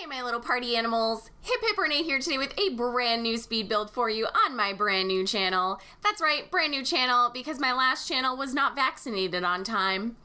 Hey my little party animals, hiphiprenee here today with a brand new speed build for you on my brand new channel. That's right, brand new channel because my last channel was not vaccinated on time.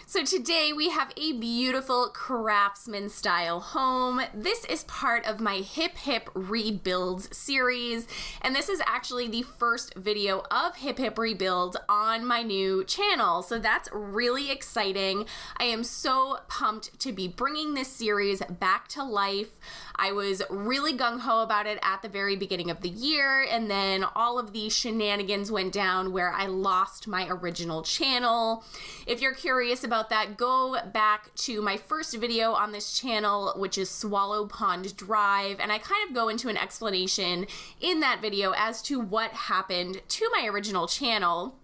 So today we have a beautiful craftsman style home. This is part of my hiphipprebuilds series, and this is actually the first video of hiphiprebuilds on my new channel. So that's really exciting. I am so pumped to be bringing this series back to life. I was really gung-ho about it at the very beginning of the year, and then all of the shenanigans went down where I lost my original channel. If you're curious about that, go back to my first video on this channel, which is Swallow Pond Drive, and I kind of go into an explanation in that video as to what happened to my original channel.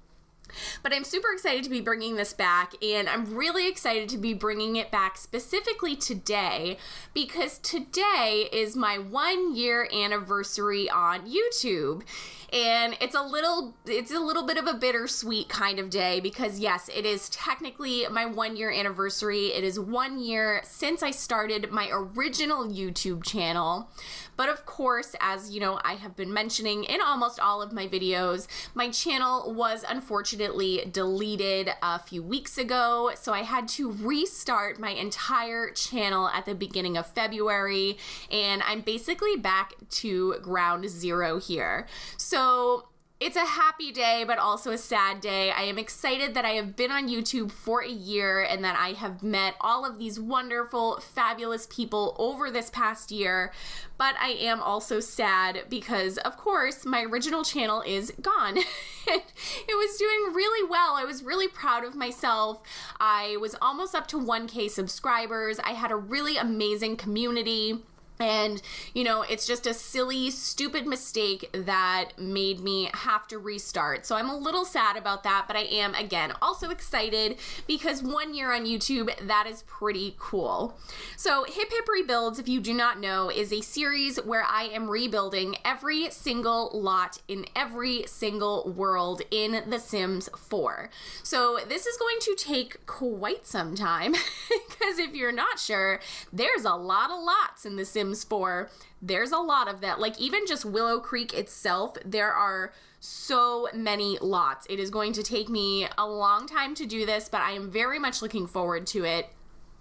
But I'm super excited to be bringing this back, and I'm really excited to be bringing it back specifically today because today is my 1-year anniversary on YouTube. And it's a little bit of a bittersweet kind of day because yes, it is technically my 1-year anniversary. It is 1 year since I started my original YouTube channel. But of course, as you know, I have been mentioning in almost all of my videos, my channel was unfortunately deleted a few weeks ago. So I had to restart my entire channel at the beginning of February, and I'm basically back to ground zero here. So it's a happy day, but also a sad day. I am excited that I have been on YouTube for a year and that I have met all of these wonderful, fabulous people over this past year. But I am also sad because, of course, my original channel is gone. It was doing really well. I was really proud of myself. I was almost up to 1K subscribers. I had a really amazing community. And, you know, it's just a silly, stupid mistake that made me have to restart. So I'm a little sad about that, but I am, again, also excited because 1 year on YouTube, that is pretty cool. So hiphiprebuilds, if you do not know, is a series where I am rebuilding every single lot in every single world in The Sims 4. So this is going to take quite some time because if you're not sure, there's a lot of lots in The Sims 4. There's a lot of that. Like even just Willow Creek itself, there are so many lots. It is going to take me a long time to do this, but I am very much looking forward to it.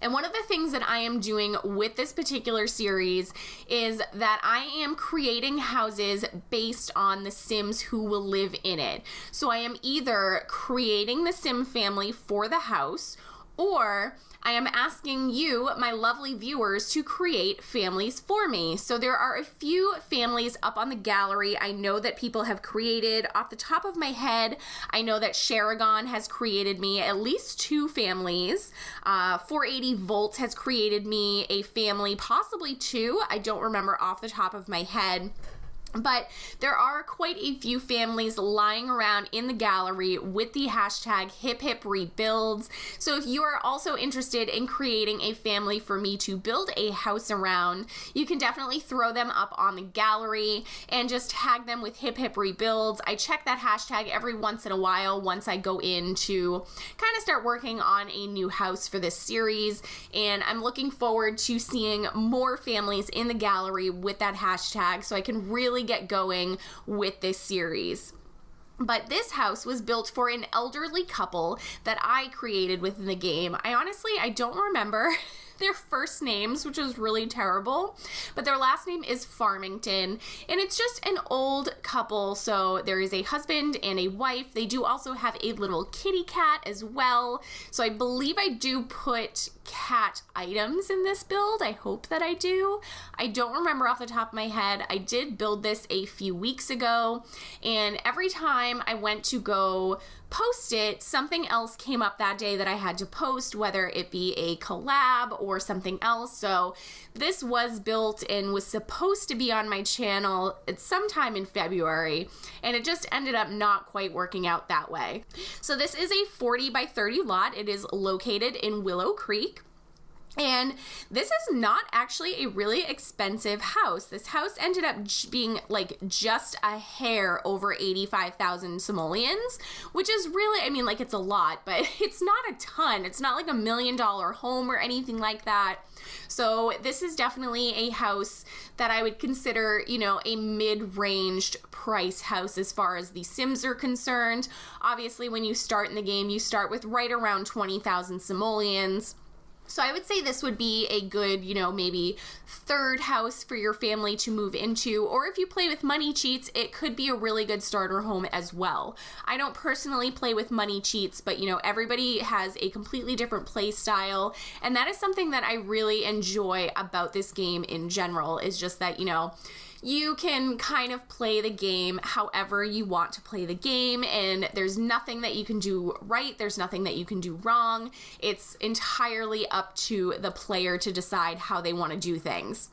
And one of the things that I am doing with this particular series is that I am creating houses based on the Sims who will live in it. So I am either creating the Sim family for the house, or I am asking you, my lovely viewers, to create families for me. So there are a few families up on the gallery I know that people have created. Off the top of my head, I know that Sharagon has created me at least 2 families. 480 Volts has created me a family, possibly 2. I don't remember off the top of my head. But there are quite a few families lying around in the gallery with the hashtag hiphipprebuilds. So if you are also interested in creating a family for me to build a house around, you can definitely throw them up on the gallery and just tag them with hiphipprebuilds. I check that hashtag every once in a while once I go in to kind of start working on a new house for this series, and I'm looking forward to seeing more families in the gallery with that hashtag so I can really get going with this series. But this house was built for an elderly couple that I created within the game. I don't remember their first names, which was really terrible, but their last name is Farmington, and it's just an old couple. So there is a husband and a wife. They do also have a little kitty cat as well. So I believe I do put cat items in this build. I hope that I do. I don't remember off the top of my head. I did build this a few weeks ago, and every time I went to go post it, something else came up that day that I had to post, whether it be a collab or something else. So this was built and was supposed to be on my channel at sometime in February, and it just ended up not quite working out that way. So this is a 40 by 30 lot. It is located in Willow Creek. And this is not actually a really expensive house. This house ended up being like just a hair over 85,000 simoleons, which is really, I mean, like it's a lot, but it's not a ton. It's not like $1 million home or anything like that. So this is definitely a house that I would consider, you know, a mid-ranged price house as far as the Sims are concerned. Obviously, when you start in the game, you start with right around 20,000 simoleons. So I would say this would be a good, you know, maybe third house for your family to move into, or if you play with money cheats, it could be a really good starter home as well. I don't personally play with money cheats, but you know, everybody has a completely different play style, and that is something that I really enjoy about this game in general, is just that, you know, you can kind of play the game however you want to play the game, and there's nothing that you can do right, there's nothing that you can do wrong. It's entirely up to the player to decide how they want to do things.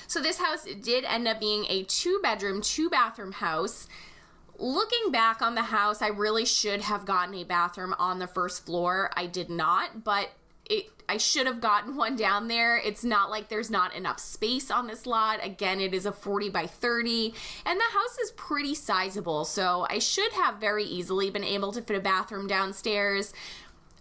So this house did end up being a 2-bedroom, 2-bathroom house. Looking back on the house, I really should have gotten a bathroom on the first floor. I did not, but I should have gotten one down there. It's not like there's not enough space on this lot. Again, it is a 40 by 30, and the house is pretty sizable, so I should have very easily been able to fit a bathroom downstairs.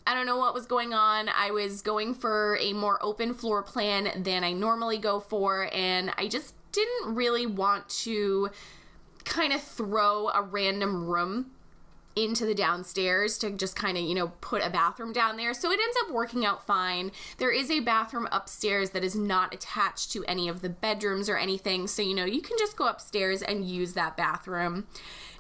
I don't know what was going on. I was going for a more open floor plan than I normally go for, and I just didn't really want to kind of throw a random room into the downstairs to just kind of, you know, put a bathroom down there. So it ends up working out fine. There is a bathroom upstairs that is not attached to any of the bedrooms or anything. So, you know, you can just go upstairs and use that bathroom.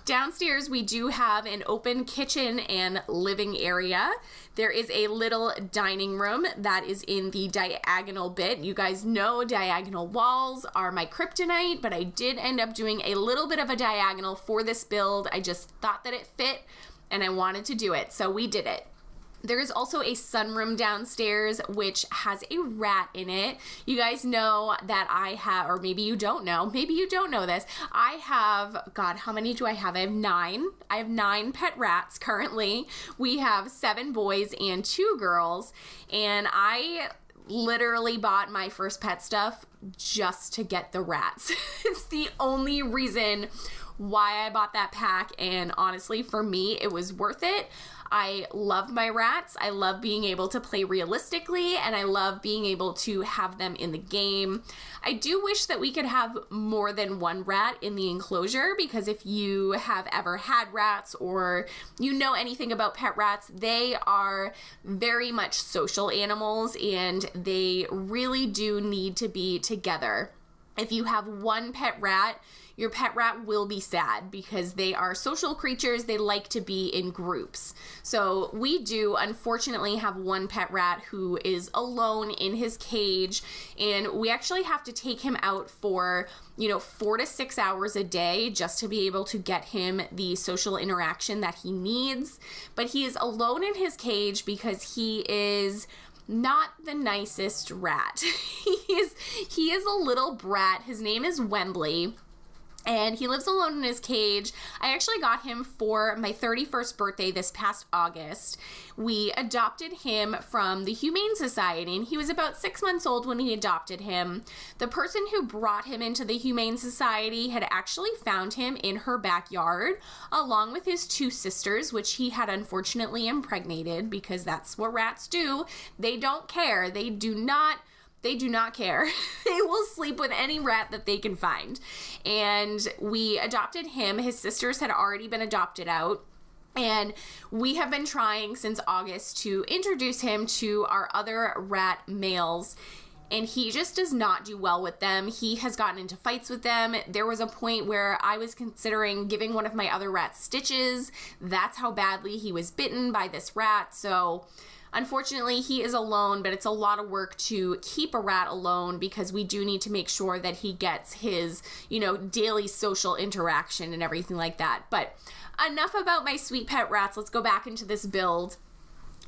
Downstairs, we do have an open kitchen and living area. There is a little dining room that is in the diagonal bit. You guys know diagonal walls are my kryptonite, but I did end up doing a little bit of a diagonal for this build. I just thought that it fit and I wanted to do it, so we did it. There is also a sunroom downstairs, which has a rat in it. You guys know that I have, or maybe you don't know this. I have, God, how many do I have? I have 9. I have 9 pet rats currently. We have 7 boys and 2 girls, and I literally bought my first pet stuff just to get the rats. It's the only reason why I bought that pack, and honestly, for me, it was worth it. I love my rats. I love being able to play realistically, and I love being able to have them in the game. I do wish that we could have more than one rat in the enclosure, because if you have ever had rats or you know anything about pet rats, they are very much social animals, and they really do need to be together. If you have one pet rat, your pet rat will be sad because they are social creatures. They like to be in groups. So we do unfortunately have one pet rat who is alone in his cage, and we actually have to take him out for, 4 to 6 hours a day just to be able to get him the social interaction that he needs. But he is alone in his cage because he is not the nicest rat. He is a little brat. His name is Wembley, and he lives alone in his cage. I actually got him for my 31st birthday this past August. We adopted him from the Humane Society, and he was about 6 months old when we adopted him. The person who brought him into the Humane Society had actually found him in her backyard, along with his 2 sisters, which he had unfortunately impregnated, because that's what rats do. They don't care. They do not care. They will sleep with any rat that they can find. And we adopted him. His sisters had already been adopted out. And we have been trying since August to introduce him to our other rat males, and he just does not do well with them. He has gotten into fights with them. There was a point where I was considering giving one of my other rats stitches. That's how badly he was bitten by this rat. So unfortunately, he is alone, but it's a lot of work to keep a rat alone because we do need to make sure that he gets his, daily social interaction and everything like that. But enough about my sweet pet rats. Let's go back into this build.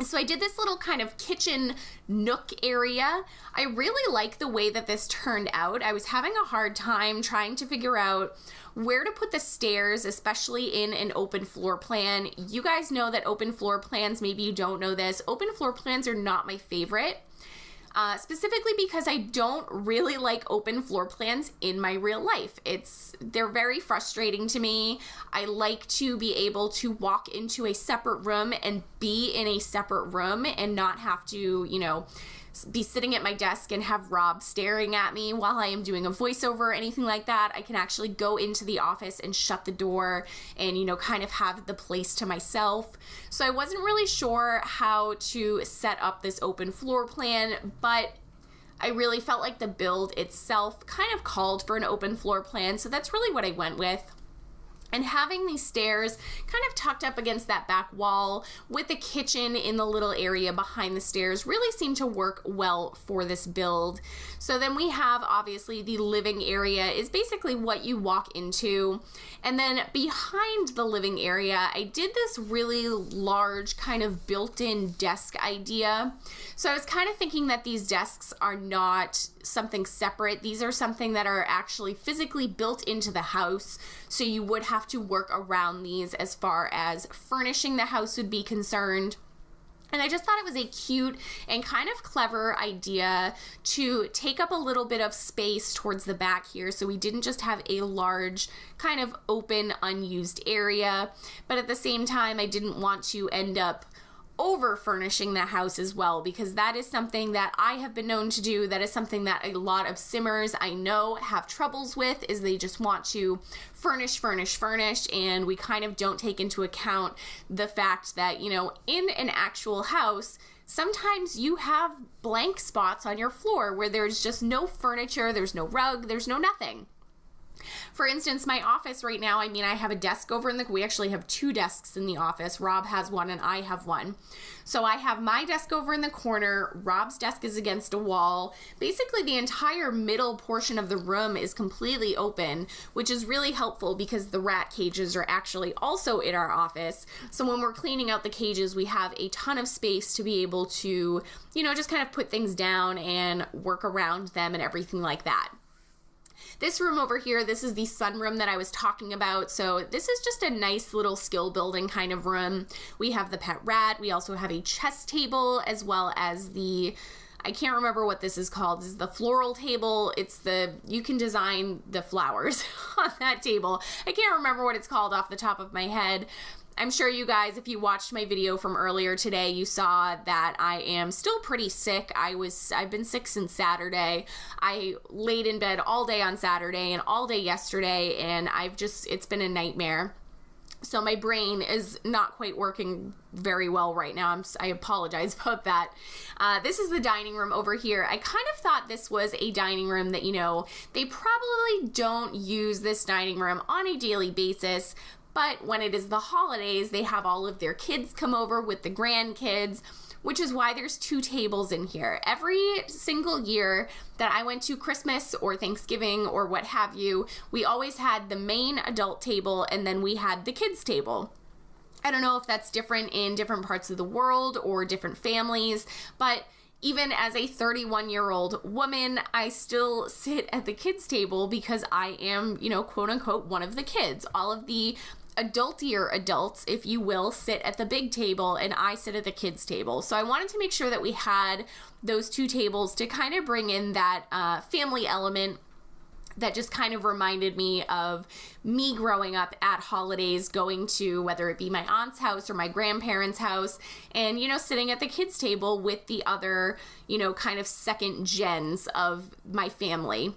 So I did this little kind of kitchen nook area. I really like the way that this turned out. I was having a hard time trying to figure out where to put the stairs, especially in an open floor plan. You guys know that open floor plans, maybe you don't know this, open floor plans are not my favorite. specifically because I don't really like open floor plans in my real life. They're very frustrating to me. I like to be able to walk into a separate room and be in a separate room and not have to, you know, be sitting at my desk and have Rob staring at me while I am doing a voiceover or anything like that. I can actually go into the office and shut the door and, you know, kind of have the place to myself. So I wasn't really sure how to set up this open floor plan, but I really felt like the build itself kind of called for an open floor plan, so that's really what I went with. And having these stairs kind of tucked up against that back wall with the kitchen in the little area behind the stairs really seemed to work well for this build. So then we have, obviously, the living area is basically what you walk into. And then behind the living area, I did this really large kind of built-in desk idea. So I was kind of thinking that these desks are not something separate. These are something that are actually physically built into the house. So you would have to work around these as far as furnishing the house would be concerned. And I just thought it was a cute and kind of clever idea to take up a little bit of space towards the back here, so we didn't just have a large kind of open unused area, but at the same time I didn't want to end up over furnishing the house as well, because that is something that I have been known to do. That is something that a lot of simmers I know have troubles with, is they just want to furnish, and we kind of don't take into account the fact that, you know, in an actual house, sometimes you have blank spots on your floor where there's just no furniture, there's no rug, there's no nothing. For instance, my office right now, I mean, I have a desk over we actually have two desks in the office. Rob has one and I have one. So I have my desk over in the corner. Rob's desk is against a wall. Basically, the entire middle portion of the room is completely open, which is really helpful because the rat cages are actually also in our office. So when we're cleaning out the cages, we have a ton of space to be able to, you know, just kind of put things down and work around them and everything like that. This room over here, this is the sunroom that I was talking about. So this is just a nice little skill building kind of room. We have the pet rat. We also have a chess table, as well as I can't remember what this is called. This is the floral table. You can design the flowers on that table. I can't remember what it's called off the top of my head. I'm sure you guys, if you watched my video from earlier today, you saw that I am still pretty sick. I've been sick since Saturday. I laid in bed all day on Saturday and all day yesterday, and it's been a nightmare. So my brain is not quite working very well right now. I apologize about that. This is the dining room over here. I kind of thought this was a dining room that, you know, they probably don't use this dining room on a daily basis. But when it is the holidays, they have all of their kids come over with the grandkids, which is why there's two tables in here. Every single year that I went to Christmas or Thanksgiving or what have you, we always had the main adult table and then we had the kids table. I don't know if that's different in different parts of the world or different families, but even as a 31-year-old woman, I still sit at the kids table because I am, you know, quote unquote, one of the kids. All of the adultier adults, if you will, sit at the big table and I sit at the kids table. So I wanted to make sure that we had those two tables to kind of bring in that family element that just kind of reminded me of me growing up at holidays, going to whether it be my aunt's house or my grandparents' house, and, you know, sitting at the kids' table with the other, you know, kind of second gens of my family.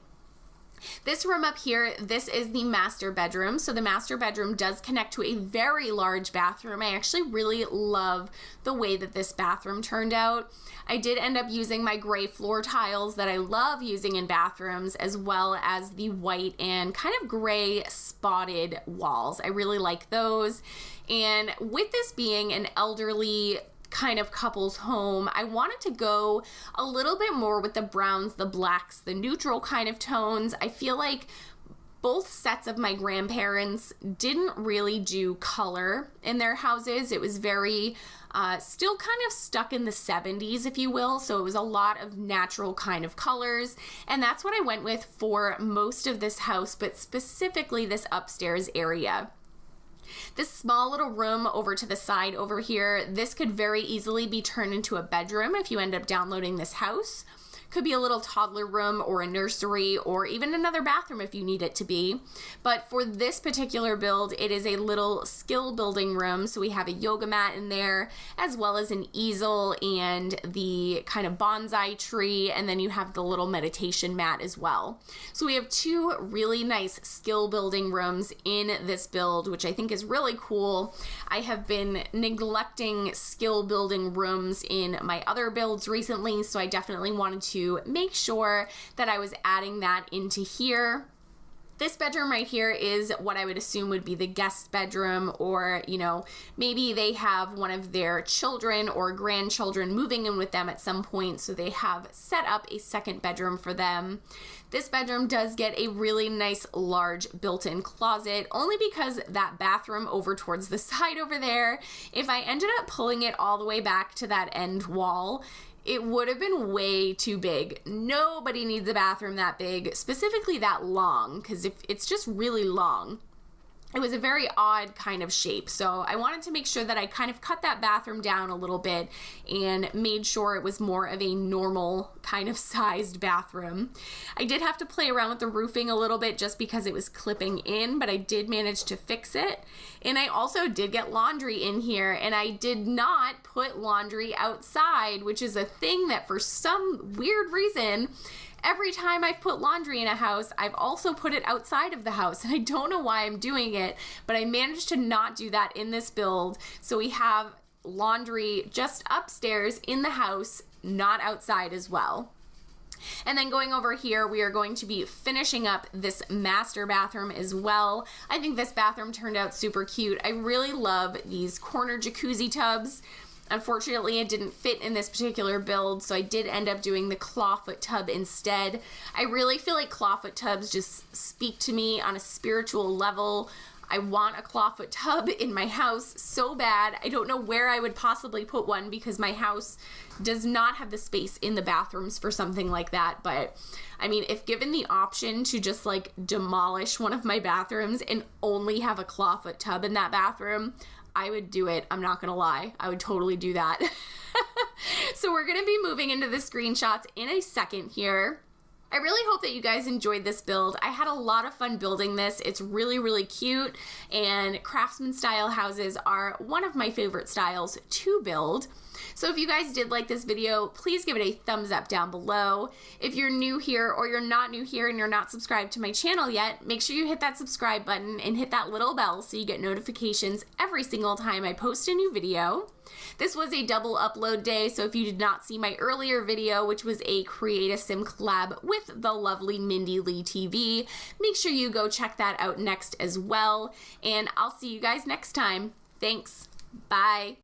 This room up here, this is the master bedroom. So the master bedroom does connect to a very large bathroom. I actually really love the way that this bathroom turned out. I did end up using my gray floor tiles that I love using in bathrooms, as well as the white and kind of gray spotted walls. I really like those. And with this being an elderly kind of couple's home, I wanted to go a little bit more with the browns, the blacks, the neutral kind of tones. I feel like both sets of my grandparents didn't really do color in their houses. It was very still kind of stuck in the 70s, if you will. So it was a lot of natural kind of colors. And that's what I went with for most of this house, but specifically this upstairs area. This small little room over to the side over here, this could very easily be turned into a bedroom if you end up downloading this house. Could be a little toddler room or a nursery or even another bathroom if you need it to be. But for this particular build, it is a little skill building room. So we have a yoga mat in there, as well as an easel and the kind of bonsai tree, and then you have the little meditation mat as well. So we have two really nice skill building rooms in this build, which I think is really cool. I have been neglecting skill building rooms in my other builds recently, so I definitely wanted to make sure that I was adding that into here. This bedroom right here is what I would assume would be the guest bedroom, or, you know, maybe they have one of their children or grandchildren moving in with them at some point, so they have set up a second bedroom for them. This bedroom does get a really nice large built-in closet, only because that bathroom over towards the side over there, if I ended up pulling it all the way back to that end wall, it would have been way too big. Nobody needs a bathroom that big, specifically that long, because if it's just really long. It was a very odd kind of shape, so I wanted to make sure that I kind of cut that bathroom down a little bit and made sure it was more of a normal kind of sized bathroom. I did have to play around with the roofing a little bit just because it was clipping in, but I did manage to fix it. And I also did get laundry in here, and I did not put laundry outside, which is a thing that for some weird reason, every time I've put laundry in a house, I've also put it outside of the house, and I don't know why I'm doing it, but I managed to not do that in this build. So we have laundry just upstairs in the house, not outside as well. And then going over here, we are going to be finishing up this master bathroom as well. I think this bathroom turned out super cute. I really love these corner jacuzzi tubs. Unfortunately, it didn't fit in this particular build, so I did end up doing the clawfoot tub instead. I really feel like clawfoot tubs just speak to me on a spiritual level. I want a clawfoot tub in my house so bad. I don't know where I would possibly put one because my house does not have the space in the bathrooms for something like that. But I mean, if given the option to just like demolish one of my bathrooms and only have a clawfoot tub in that bathroom, I would do it. I'm not gonna lie. I would totally do that. So we're gonna be moving into the screenshots in a second here. I really hope that you guys enjoyed this build. I had a lot of fun building this. It's really, really cute, and craftsman style houses are one of my favorite styles to build. So if you guys did like this video, please give it a thumbs up down below. If you're new here or you're not new here and you're not subscribed to my channel yet, make sure you hit that subscribe button and hit that little bell so you get notifications every single time I post a new video. This was a double upload day, so if you did not see my earlier video, which was a Create a Sim collab with the lovely Mindy Lee TV, make sure you go check that out next as well, and I'll see you guys next time. Thanks. Bye.